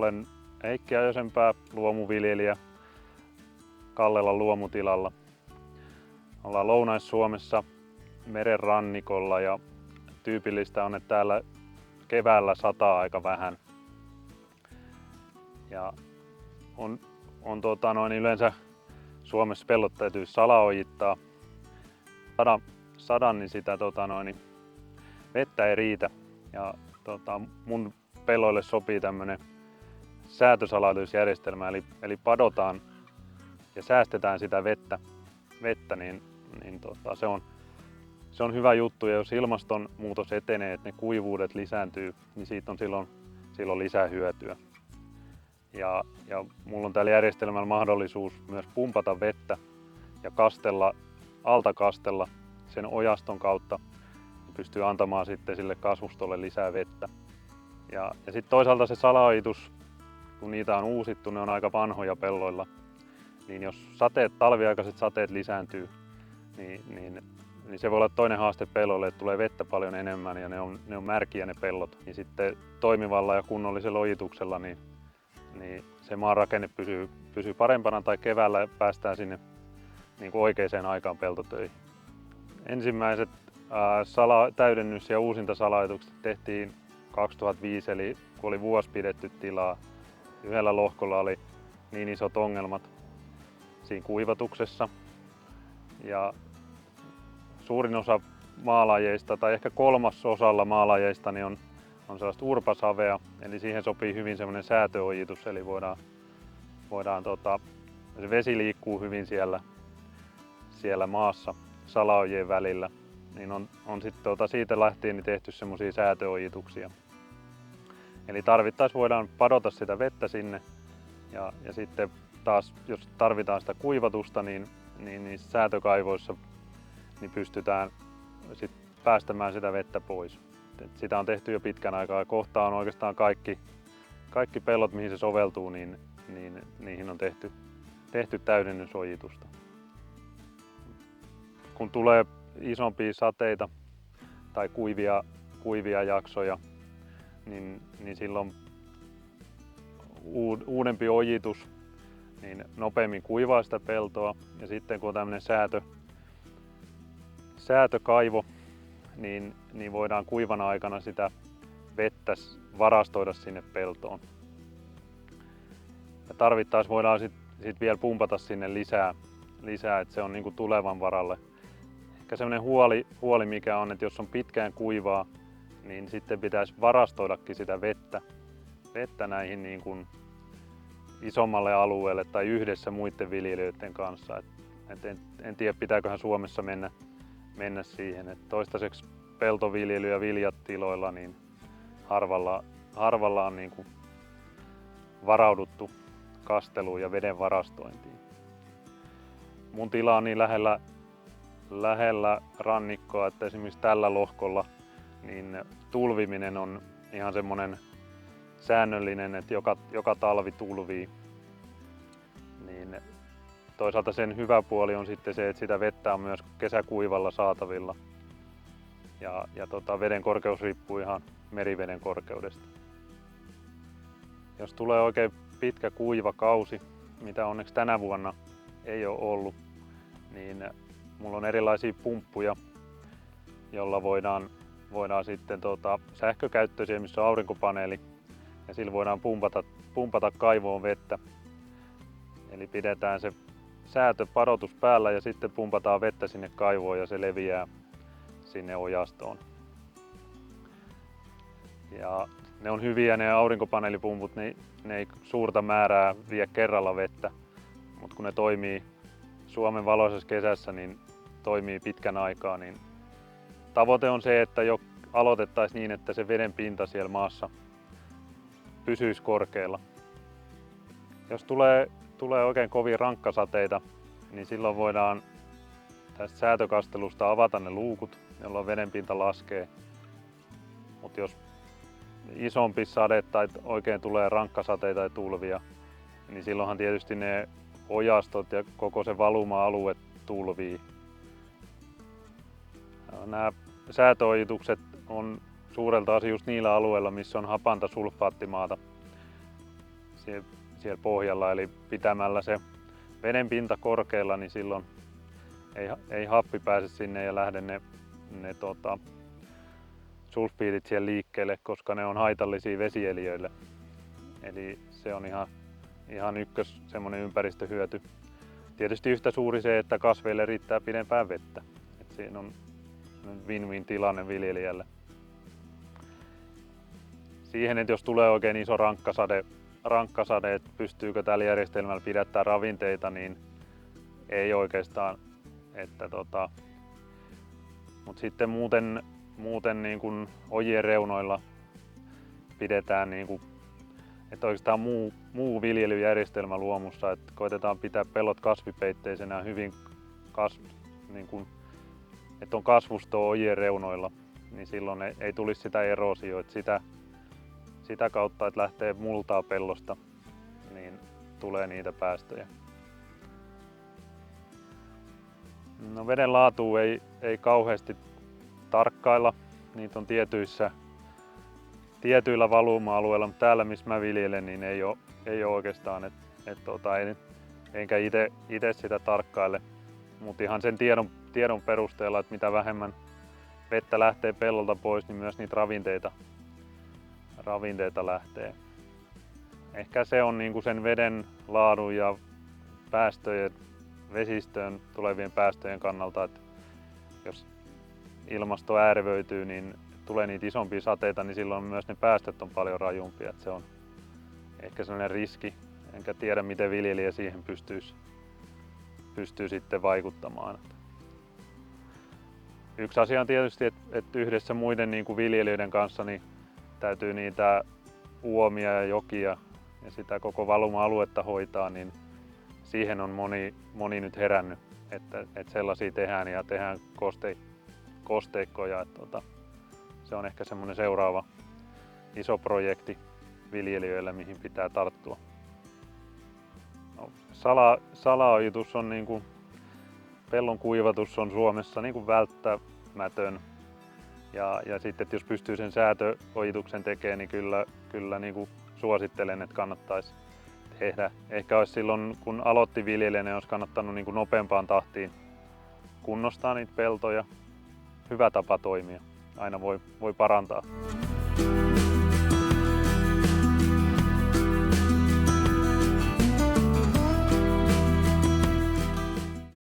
Olen Heikki Ajosenpää, luomuviljelijä Kallelan luomutilalla. Ollaan Lounais-Suomessa meren rannikolla ja tyypillistä on, että täällä keväällä sataa aika vähän. Ja yleensä Suomessa pellot täytyy salaojittaa. Sadan niin sitä vettä ei riitä. Ja mun pelloille sopii tämmönen säätösalautusjärjestelmä, eli padotaan ja säästetään sitä vettä niin se on hyvä juttu, ja jos ilmastonmuutos etenee, että ne kuivuudet lisääntyy, niin siitä on silloin lisää hyötyä. Ja mulla on tällä järjestelmällä mahdollisuus myös pumpata vettä ja altakastella sen ojaston kautta, ja pystyy antamaan sitten sille kasvustolle lisää vettä. Ja sitten toisaalta se salaojitus, kun niitä on uusittu, ne on aika vanhoja pelloilla, niin jos talviaikaiset sateet lisääntyy, niin se voi olla toinen haaste pelloille, että tulee vettä paljon enemmän ja ne on märkiä ne pellot. Niin sitten toimivalla ja kunnollisella ojituksella niin se maan rakenne pysyy parempana, tai keväällä päästään sinne niin kuin oikeaan aikaan peltotöihin. Ensimmäiset täydennys- ja uusintasalaojitukset tehtiin 2005, eli kun oli vuosi pidetty tilaa. Yhdellä lohkolla oli niin isot ongelmat siinä kuivatuksessa. Ja suurin osa maalajeista, tai ehkä 1/3 maalajeista, niin on sellaista urpasavea, eli siihen sopii hyvin semmoinen säätöojitus, eli se vesi liikkuu hyvin siellä maassa salaojien välillä, niin on sitten siitä lähtien niin tehty semmoisia säätöojituksia. Eli tarvittaessa voidaan padota sitä vettä sinne, ja sitten taas jos tarvitaan sitä kuivatusta, niin niissä säätökaivoissa niin pystytään sit päästämään sitä vettä pois. Sitä on tehty jo pitkän aikaa, ja kohta on oikeastaan kaikki pellot, mihin se soveltuu, niin niihin on tehty täydennysojitusta. Kun tulee isompia sateita tai kuivia jaksoja, niin silloin uudempi ojitus niin nopeammin kuivaa sitä peltoa, ja sitten kun on tämmöinen säätökaivo, niin voidaan kuivana aikana sitä vettä varastoida sinne peltoon. Ja tarvittaessa voidaan sit vielä pumpata sinne lisää, että se on niinku tulevan varalle. Ehkä semmoinen huoli mikä on, että jos on pitkään kuivaa, niin sitten pitäisi varastoidakin sitä vettä näihin niin kuin isommalle alueelle tai yhdessä muiden viljelijöiden kanssa. En tiedä, pitääköhän Suomessa mennä siihen. Et toistaiseksi peltoviljely ja viljat tiloilla, niin harvalla on niin kuin varauduttu kasteluun ja veden varastointiin. Mun tila on niin lähellä rannikkoa, että esimerkiksi tällä lohkolla niin tulviminen on ihan semmoinen säännöllinen, että joka talvi tulvii. Niin toisaalta sen hyvä puoli on sitten se, että sitä vettä on myös kesäkuivalla saatavilla. Ja veden korkeus riippuu ihan meriveden korkeudesta. Jos tulee oikein pitkä kuiva kausi, mitä onneksi tänä vuonna ei ole ollut, niin mulla on erilaisia pumppuja, jolla voidaan sitten sähkökäyttöisiä, missä on aurinkopaneeli, ja sillä voidaan pumpata kaivoon vettä. Eli pidetään se säätöpadotus päällä ja sitten pumpataan vettä sinne kaivoon ja se leviää sinne ojastoon. Ja ne on hyviä ne aurinkopaneelipumput, ne ei suurta määrää vie kerralla vettä, mutta kun ne toimii Suomen valoisessa kesässä, niin toimii pitkän aikaa, niin tavoite on se, että jo aloitettaisiin niin, että se veden pinta siellä maassa pysyisi korkealla. Jos tulee oikein kovin rankkasateita, niin silloin voidaan tästä säätökastelusta avata ne luukut, jolloin vedenpinta laskee. Mutta jos isompi sade tai oikein tulee rankkasateita tai tulvia, niin silloinhan tietysti ne ojastot ja koko se valuma-alue tulvii. Nämä säätöojitukset on suurelta osin just niillä alueilla, missä on hapanta sulfaattimaata. siellä pohjalla, eli pitämällä se veden pinta korkealla, niin silloin ei happi pääse sinne ja lähde ne sulfiidit siellä liikkeelle, koska ne on haitallisia vesieliöille. Eli se on ihan ykkös semmoinen ympäristöhyöty. Tietysti yhtä suuri se, että kasveille riittää pidempään vettä. Et siinä on win-win tilanne viljelijälle. Siihen, että jos tulee oikein iso rankkasade, että pystyykö tällä järjestelmällä pidättämään ravinteita, niin ei oikeastaan. Mutta sitten muuten niin kuin ojien reunoilla pidetään niin kuin, että oikeastaan muu viljelyjärjestelmä luomussa, että koitetaan pitää pellot kasvipeitteisenä hyvin niin kuin, että on kasvustoa ojien reunoilla, niin silloin ei tulisi sitä eroosioa, sitä kautta, että lähtee multaa pellosta, niin tulee niitä päästöjä. No, veden laatua ei kauheasti tarkkailla, niitä on tietyillä valuma-alueilla, mutta täällä missä mä viljelen, niin ei ole oikeastaan, enkä itse sitä tarkkaile, mutta ihan sen tiedon perusteella, että mitä vähemmän vettä lähtee pellolta pois, niin myös niitä ravinteita lähtee. Ehkä se on niinku sen veden laadun ja vesistöön tulevien päästöjen kannalta, että jos ilmasto äärevöityy, niin tulee niitä isompia sateita, niin silloin myös ne päästöt on paljon rajumpia. Että se on ehkä sellainen riski, enkä tiedä miten viljelijä siihen pystyy sitten vaikuttamaan. Yksi asia on tietysti, että yhdessä muiden niin kuin viljelijöiden kanssa niin täytyy niitä uomia ja jokia ja sitä koko valuma-aluetta hoitaa, niin siihen on moni nyt herännyt, että sellaisia tehdään ja tehdään kosteikkoja. Se on ehkä semmoinen seuraava iso projekti viljelijöillä, mihin pitää tarttua. No, salaojitus on niin kuin, pellon kuivatus on Suomessa niin kuin välttämätön. Ja sitten, että jos pystyy sen säätöojituksen tekemään, niin kyllä niin kuin suosittelen, että kannattaisi tehdä. Ehkä olisi silloin, kun aloitti viljelijänä, olisi kannattanut niin kuin nopeampaan tahtiin kunnostaa niitä peltoja. Hyvä tapa toimia. Aina voi parantaa.